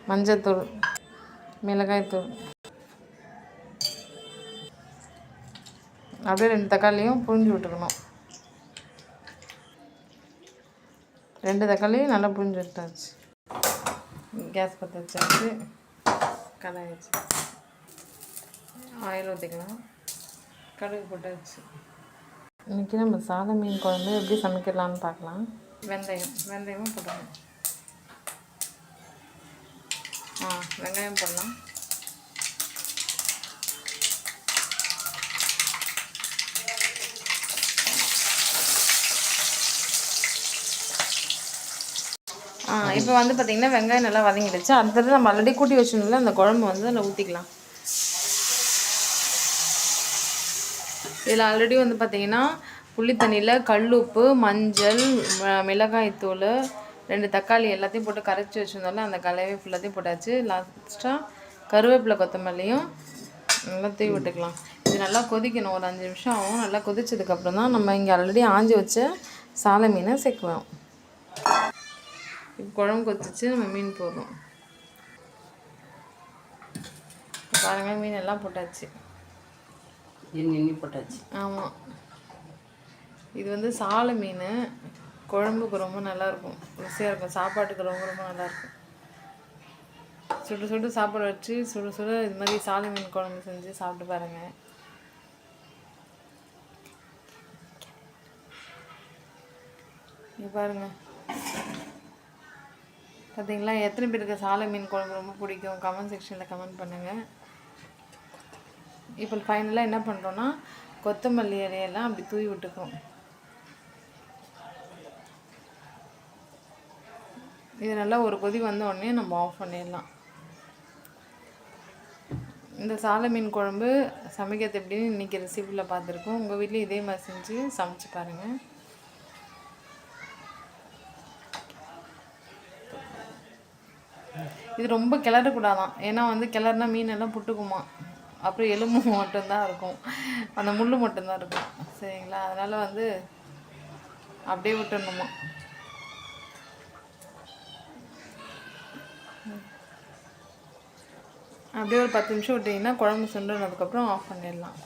மஞ்சத்தூள், மிளகாய்த்தூள், அப்படியே 2 தக்காளியும் புழிஞ்சு விட்டுக்கணும். 2 தக்காளியும் நல்லா புழிஞ்சு விட்டாச்சு. கேஸ் பற்ற வச்சாச்சு. கடாய் வச்சு ஆயில் ஊற்றிக்கலாம். கடுகு போட்டாச்சு. இன்றைக்கி நம்ம சாலை மீன் குழம்பு எப்படி சமைக்கலான்னு பார்க்கலாம். வெந்தயமும் போடணும். வெங்காயம் போடலாம். இப்போ வந்து பார்த்திங்கன்னா வெங்காயம் நல்லா வதங்கிடுச்சு. அடுத்தது நம்ம ஆல்ரெடி கூட்டி வச்சுருந்தோம்ல அந்த குழம்பு வந்து அதில் ஊற்றிக்கலாம். இதில் ஆல்ரெடி வந்து பார்த்திங்கன்னா புளி தண்ணியில் கல் உப்பு, மஞ்சள், மிளகாய்த்தூள், 2 தக்காளி எல்லாத்தையும் போட்டு கரைச்சி வச்சுருந்தோம்ல அந்த கலவையை ஃபுல்லாத்தையும் போட்டாச்சு. லாஸ்ட்டாக கருவேப்பிலை கொத்தமல்லியும் நல்லா தூவி விட்டுக்கலாம். இது நல்லா கொதிக்கணும். ஒரு 5 நிமிஷம் ஆகும். நல்லா கொதிச்சதுக்கப்புறம் தான் நம்ம இங்கே ஆல்ரெடி ஆஞ்சி வச்ச சாலை மீனை சேர்க்குவோம். இப்போ குழம்பு கொதிச்சு நம்ம மீன் போடுறோம். பாருங்கள், மீன் எல்லாம் போட்டாச்சு. எண்ணி போட்டாச்சு. ஆமாம், இது வந்து சாலை மீன். குழம்புக்கு ரொம்ப நல்லாயிருக்கும், ருசியாக இருக்கும். சாப்பாட்டுக்கு ரொம்ப ரொம்ப நல்லாயிருக்கும். சுடு சுடு சாப்பாடு வச்சு சுடு சுடு இது மாதிரி சாலை மீன் குழம்பு செஞ்சு சாப்பிட்டு பாருங்கள். இங்கே பாருங்கள், பார்த்தீங்களா? எத்தனை பேருக்கு சாலை மீன் குழம்பு ரொம்ப பிடிக்கும்? கமெண்ட் செக்ஷனில் கமெண்ட் பண்ணுங்கள். இப்போ ஃபைனலாக என்ன பண்ணுறோன்னா கொத்தமல்லி இலையெல்லாம் அப்படி தூவி விட்டுக்கிறோம். இது நல்லா ஒரு கொதி வந்த உடனே நம்ம ஆஃப் பண்ணிடலாம். இந்த சாலை மீன் குழம்பு சமைக்கிறது எப்படின்னு இன்றைக்கி ரெசிபியில் பார்த்துருக்கோம். உங்கள் வீட்லேயும் இதே மாதிரி செஞ்சு சமைச்சு பாருங்கள். இது ரொம்ப கிளறக்கூடாதான், ஏன்னா வந்து கிளறுனா மீன் எல்லாம் புட்டுக்குமா, அப்புறம் எலும்பு மட்டும்தான் இருக்கும், அந்த முள் மட்டும்தான் இருக்கும். சரிங்களா? அதனால் வந்து அப்படியே விட்டுடணுமா. அப்படியே ஒரு 10 நிமிஷம் விட்டிங்கன்னா குழம்பு சுண்டுனதுக்கப்புறம் ஆஃப் பண்ணிடலாம்.